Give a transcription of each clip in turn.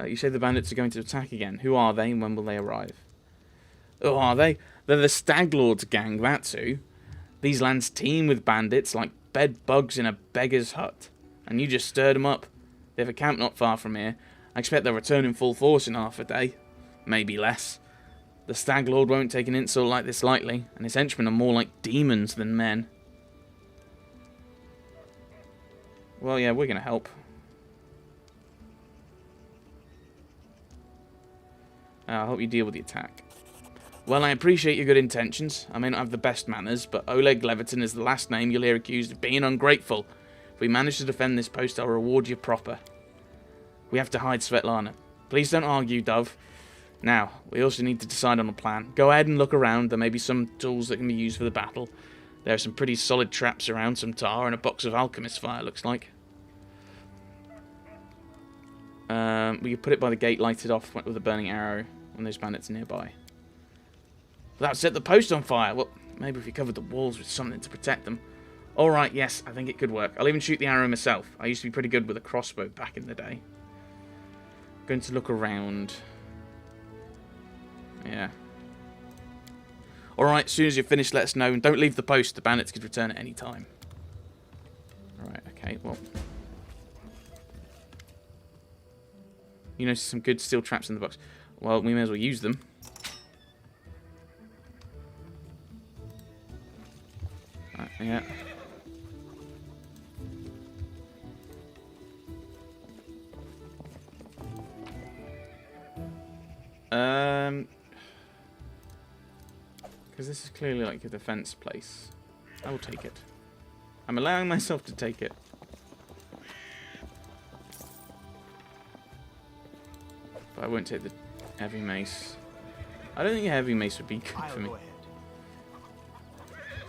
You say the bandits are going to attack again. Who are they and when will they arrive? Oh, are they? They're the Stag Lord's gang, that's who. These lands teem with bandits like bed bugs in a beggar's hut. And you just stirred them up. They have a camp not far from here. I expect they'll return in full force in half a day. Maybe less. The Stag Lord won't take an insult like this lightly, and his henchmen are more like demons than men. Well, yeah, we're going to help. I'll help you deal with the attack. Well, I appreciate your good intentions. I may not have the best manners, but Oleg Leviton is the last name you'll hear accused of being ungrateful. If we manage to defend this post, I'll reward you proper. We have to hide Svetlana. Please don't argue, Dove. Now, we also need to decide on a plan. Go ahead and look around. There may be some tools that can be used for the battle. There are some pretty solid traps around, some tar, and a box of alchemist fire, looks like. We could put it by the gate, lighted off with a burning arrow when those bandits are nearby. That set the post on fire. Well, maybe if we covered the walls with something to protect them. Alright, yes, I think it could work. I'll even shoot the arrow myself. I used to be pretty good with a crossbow back in the day. Going to look around. Yeah. Alright, as soon as you're finished, let us know. And don't leave the post. The bandits could return at any time. Alright, okay, well. You notice some good steel traps in the box. Well, we may as well use them. Yeah. Because this is clearly like a defense place. I will take it. I'm allowing myself to take it. But I won't take the heavy mace. I don't think a heavy mace would be good for me.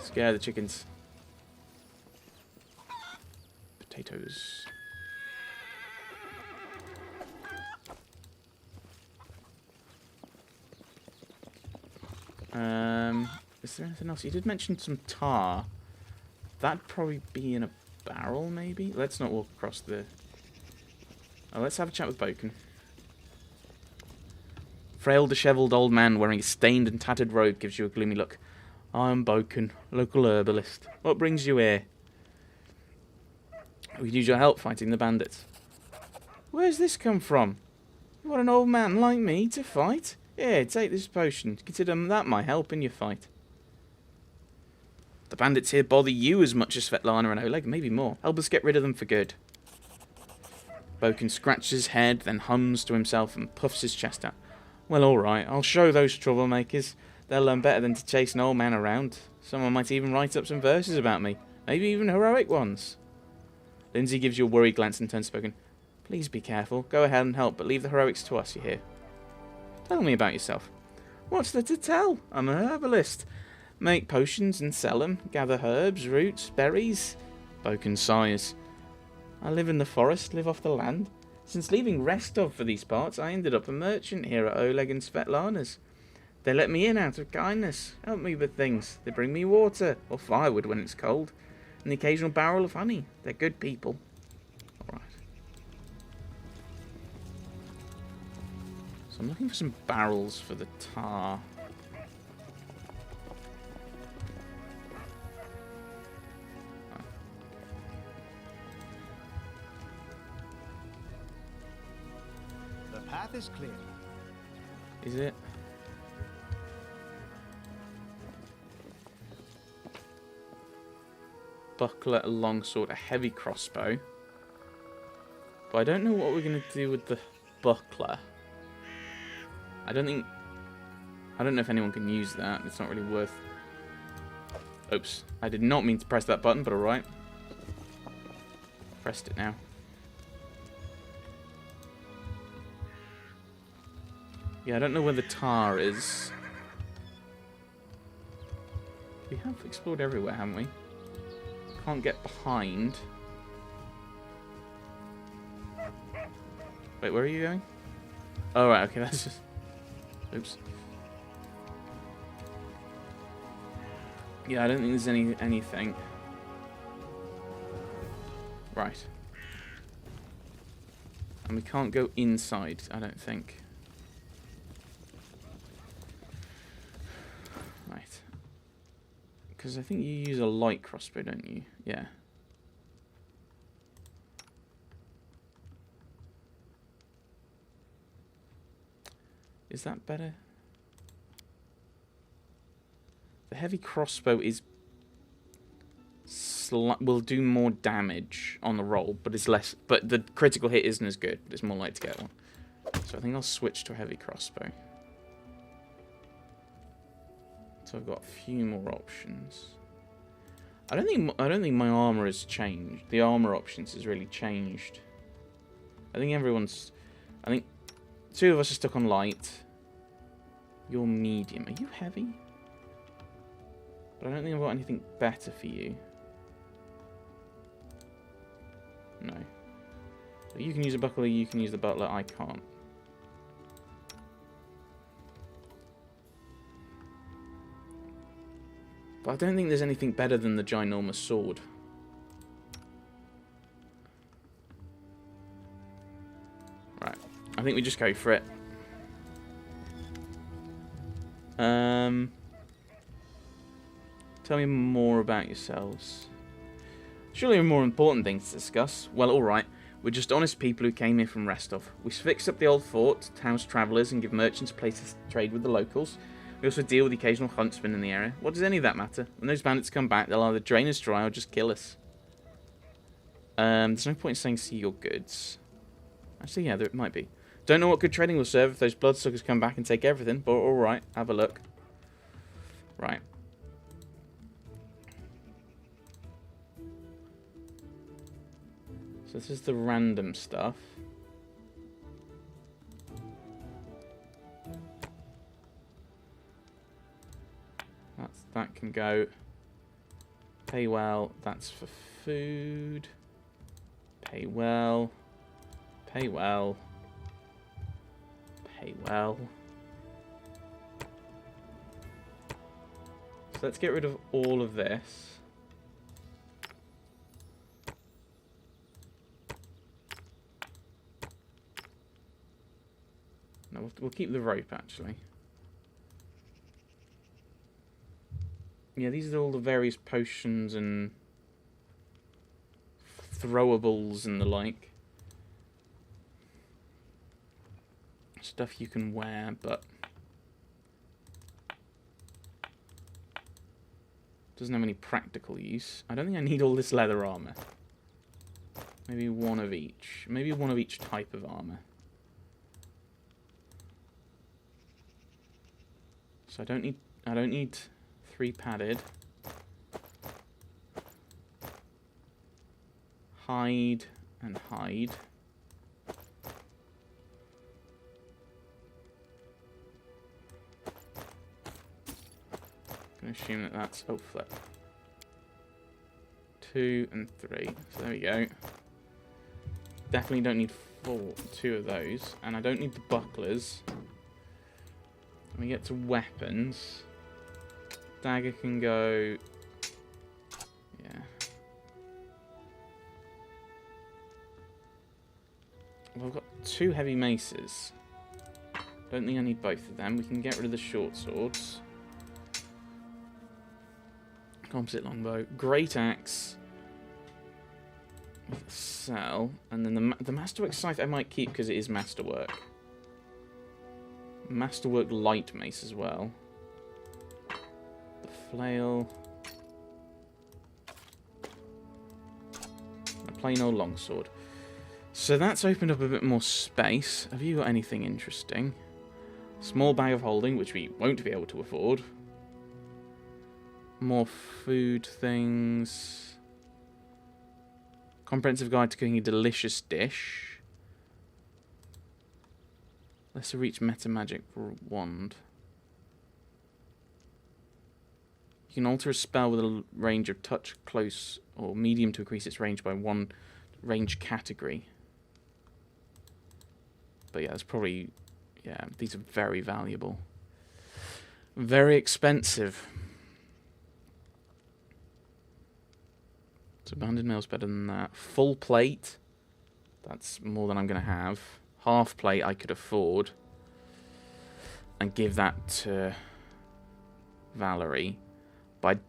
Scare the chickens. Potatoes. Is there anything else? You did mention some tar. That'd probably be in a barrel, maybe? Let's not walk across the... Oh, let's have a chat with Boken. Frail, dishevelled old man wearing a stained and tattered robe gives you a gloomy look. I'm Boken, local herbalist. What brings you here? We need your help fighting the bandits. Where's this come from? You want an old man like me to fight? Here, take this potion. Consider that my help in your fight. The bandits here bother you as much as Svetlana and Oleg, maybe more. Help us get rid of them for good. Boken scratches his head, then hums to himself and puffs his chest out. Well, alright, I'll show those troublemakers. They'll learn better than to chase an old man around. Someone might even write up some verses about me. Maybe even heroic ones. Lindsay gives you a worried glance and turns to Boken. Please be careful. Go ahead and help, but leave the heroics to us, you hear? Tell me about yourself. What's there to tell? I'm a herbalist. Make potions and sell them. Gather herbs, roots, berries. Boken sighs. I live in the forest, live off the land. Since leaving Restov for these parts, I ended up a merchant here at Oleg and Svetlana's. They let me in out of kindness, help me with things. They bring me water, or firewood when it's cold, and the occasional barrel of honey. They're good people. Alright. So I'm looking for some barrels for the tar. The path is clear. Is it? Buckler, a longsword, a heavy crossbow. But I don't know what we're going to do with the buckler. I don't know if anyone can use that. It's not really worth... Oops. I did not mean to press that button, but alright. Pressed it now. Yeah, I don't know where the tar is. We have explored everywhere, haven't we? Can't get behind. Wait, where are you going? Oh, right, okay, that's just... Oops. Yeah, I don't think there's anything. Right. And we can't go inside, I don't think. Right. Because I think you use a light crossbow, don't you? Yeah. Is that better? The heavy crossbow is will do more damage on the roll, but it's less. But the critical hit isn't as good. But it's more likely to get one. So I think I'll switch to a heavy crossbow. So I've got a few more options. I don't think my armor has changed. The armor options has really changed. I think everyone's. I think 2 of us are stuck on light. You're medium. Are you heavy? But I don't think I've got anything better for you. No. So you can use a buckler, you can use the butler, I can't. But I don't think there's anything better than the ginormous sword. Right. I think we just go for it. Tell me more about yourselves. Surely a more important thing to discuss. Well, alright. We're just honest people who came here from Restov. We fix up the old fort to house travellers and give merchants places to trade with the locals. We also deal with the occasional huntsmen in the area. What does any of that matter? When those bandits come back, they'll either drain us dry or just kill us. There's no point in saying see your goods. Actually, yeah, there might be. Don't know what good trading will serve if those bloodsuckers come back and take everything, but alright, have a look. Right. So this is the random stuff. That can go. Pay well, that's for food. Pay well. Pay well. Pay well. So let's get rid of all of this. No, we'll keep the rope actually. Yeah, these are all the various potions and throwables and the like. Stuff you can wear, but doesn't have any practical use. I don't think I need all this leather armor. Maybe one of each. Maybe one of each type of armor. So I don't need 3 padded. Hide and hide. I'm going to assume that that's... Oh, flip. 2 and 3. So there we go. Definitely don't need 2 of those. And I don't need the bucklers. When we get to weapons... Dagger can go... Yeah. Well, I've got 2 heavy maces. Don't think I need both of them. We can get rid of the short swords. Composite longbow. Great axe. Sell. And then the masterwork scythe I might keep because it is masterwork. Masterwork light mace as well. Flail. A plain old longsword. So that's opened up a bit more space. Have you got anything interesting? Small bag of holding, which we won't be able to afford. More food things. Comprehensive guide to cooking a delicious dish. Lesser reach meta magic wand. You can alter a spell with a range of touch, close, or medium to increase its range by 1 range category. But yeah, it's probably... Yeah, these are very valuable. Very expensive. So banded mail's better than that. Full plate. That's more than I'm going to have. Half plate I could afford. And give that to Valerie. But I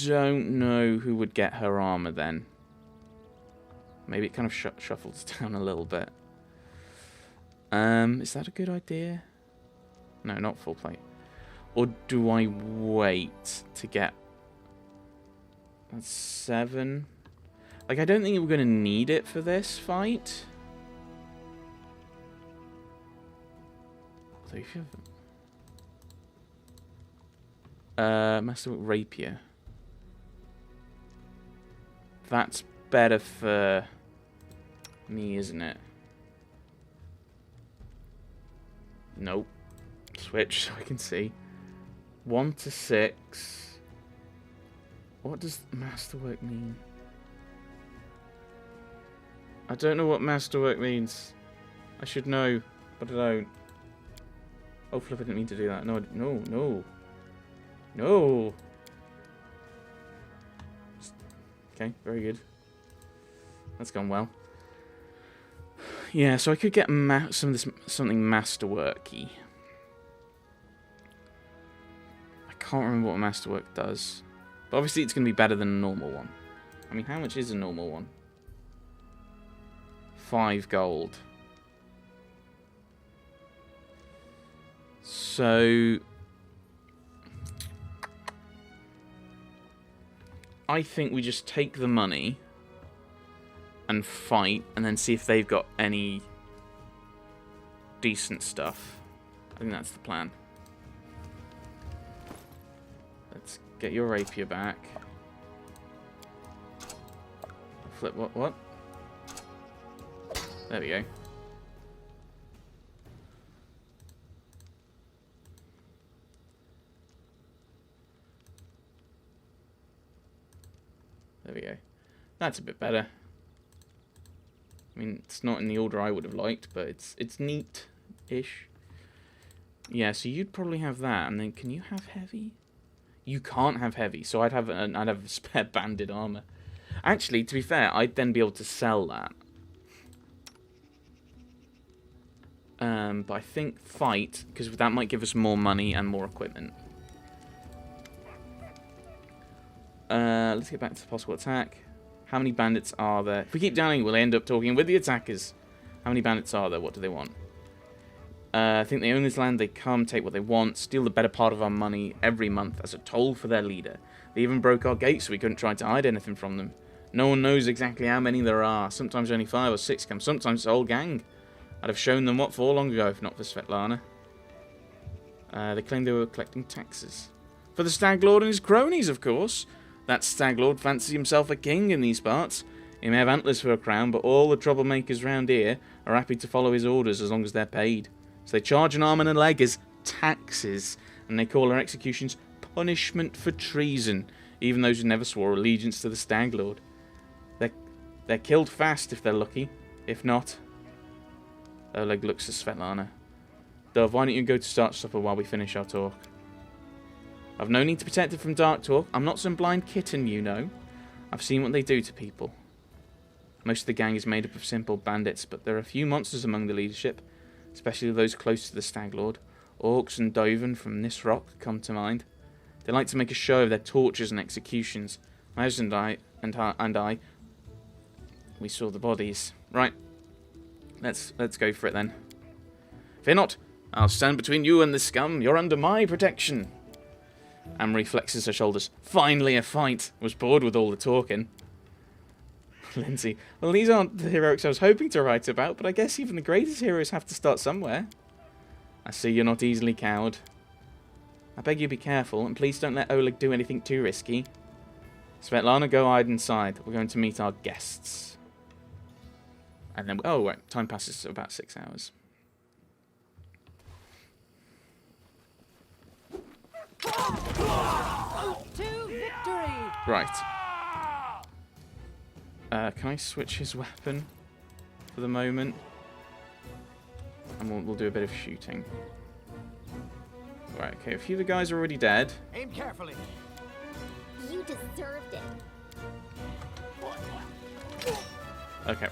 don't know who would get her armor then. Maybe it kind of shuffles down a little bit. Is that a good idea? No, not full plate. Or do I wait to get... That's 7. Like, I don't think we're going to need it for this fight. So if you have... Masterwork Rapier. That's better for me, isn't it? Nope. Switch so I can see. 1 to 6. What does Masterwork mean? I don't know what Masterwork means. I should know, but I don't. Oh, flip, I didn't mean to do that. No, no, no. No! Okay, very good. That's gone well. Yeah, so I could get something masterworky. I can't remember what masterwork does. But obviously it's going to be better than a normal one. I mean, how much is a normal one? 5 gold. So... I think we just take the money and fight, and then see if they've got any decent stuff. I think that's the plan. Let's get your rapier back. Flip, what? There we go. There we go. That's a bit better. I mean, it's not in the order I would have liked, but it's neat-ish. Yeah, so you'd probably have that, and then can you have heavy? You can't have heavy, so I'd have a spare banded armor. Actually, to be fair, I'd then be able to sell that. But I think fight, because that might give us more money and more equipment. Let's get back to the possible attack. How many bandits are there? If we keep downloading, we'll end up talking with the attackers. How many bandits are there? What do they want? I think they own this land. They come, take what they want, steal the better part of our money every month as a toll for their leader. They even broke our gates so we couldn't try to hide anything from them. No one knows exactly how many there are. Sometimes only 5 or 6 come. Sometimes it's a whole gang. I'd have shown them what for long ago if not for Svetlana. They claimed they were collecting taxes. For the Stag Lord and his cronies, of course. That Stag Lord fancies himself a king in these parts. He may have antlers for a crown, but all the troublemakers round here are happy to follow his orders as long as they're paid. So they charge an arm and a leg as taxes, and they call our executions punishment for treason, even those who never swore allegiance to the Stag Lord. They're killed fast if they're lucky. If not... Oleg looks at Svetlana. Dove, why don't you go to start supper while we finish our talk? I've no need to protect it from dark talk. I'm not some blind kitten, you know. I've seen what they do to people. Most of the gang is made up of simple bandits, but there are a few monsters among the leadership, especially those close to the Stag Lord. Orcs and Doven from this rock come to mind. They like to make a show of their tortures and executions. My husband and I, we saw the bodies. Right, let's go for it then. Fear not, I'll stand between you and the scum. You're under my protection. Amory flexes her shoulders. Finally a fight. Was bored with all the talking. Lindsay. Well, these aren't the heroics I was hoping to write about, but I guess even the greatest heroes have to start somewhere. I see you're not easily cowed. I beg you be careful, and please don't let Oleg do anything too risky. Svetlana, go hide inside. We're going to meet our guests. And then... Oh, wait. Time passes to about 6 hours. To victory! Right. Can I switch his weapon for the moment? And we'll do a bit of shooting. Right, okay, a few of the guys are already dead. Aim carefully. You deserved it. Okay.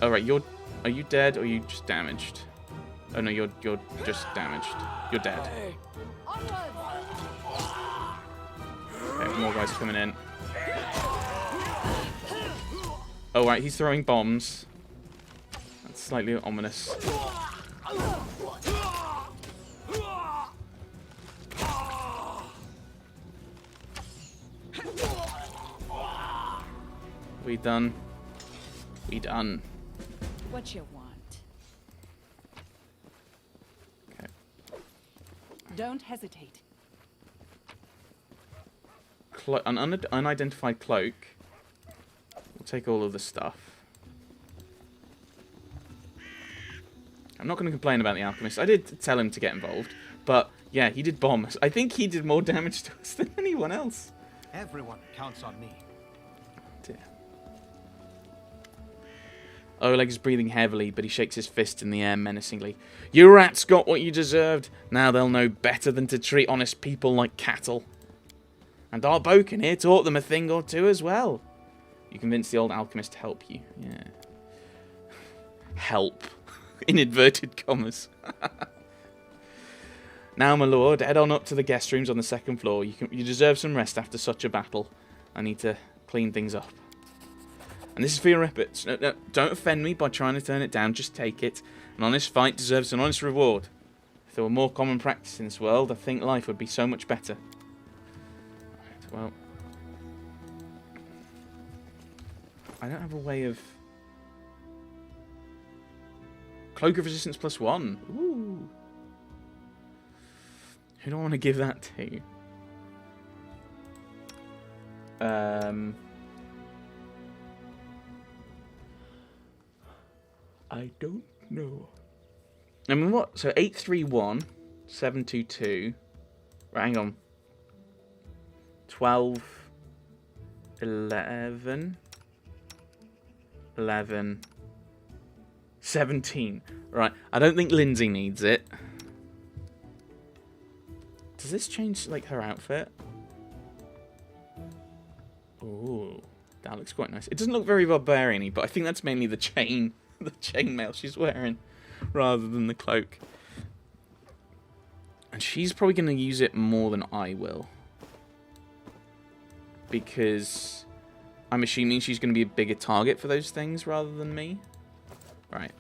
Alright, you're Are you dead or are you just damaged? Oh no, you're just damaged. You're dead. Okay, more guys coming in. Oh right, he's throwing bombs. That's slightly ominous. We done. We done. What you want? Okay. Don't hesitate. An unidentified cloak. We'll take all of the stuff. I'm not going to complain about the alchemist. I did tell him to get involved, but yeah, he did bomb us. I think he did more damage to us than anyone else. Everyone counts on me. Dear. Oleg is breathing heavily, but he shakes his fist in the air menacingly. You rats got what you deserved. Now they'll know better than to treat honest people like cattle. And our Boken here taught them a thing or two as well. You convinced the old alchemist to help you. Yeah. Help. In inverted commas. Now, my lord, head on up to the guest rooms on the second floor. You deserve some rest after such a battle. I need to clean things up. And this is for your efforts. No, don't offend me by trying to turn it down. Just take it. An honest fight deserves an honest reward. If there were more common practice in this world, I think life would be so much better. Right, well, I don't have a way of... Cloak of Resistance +1. Ooh. Who do I want to give that to? I don't know. I mean, what? So 831, 722. Right, hang on. 12, 11, 11, 17. Right, I don't think Lindsay needs it. Does this change, like, her outfit? Ooh, that looks quite nice. It doesn't look very barbarian-y, but I think that's mainly the chain. The chainmail she's wearing, rather than the cloak. And she's probably going to use it more than I will. Because I'm assuming she's going to be a bigger target for those things rather than me. Right.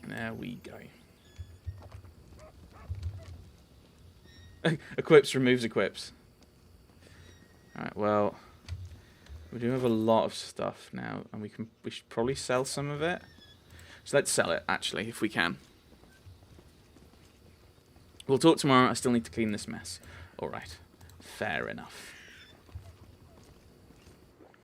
There we go. Equips removes equips. Alright, well... We do have a lot of stuff now, and we should probably sell some of it. So let's sell it, actually, if we can. We'll talk tomorrow. I still need to clean this mess. Alright. Fair enough.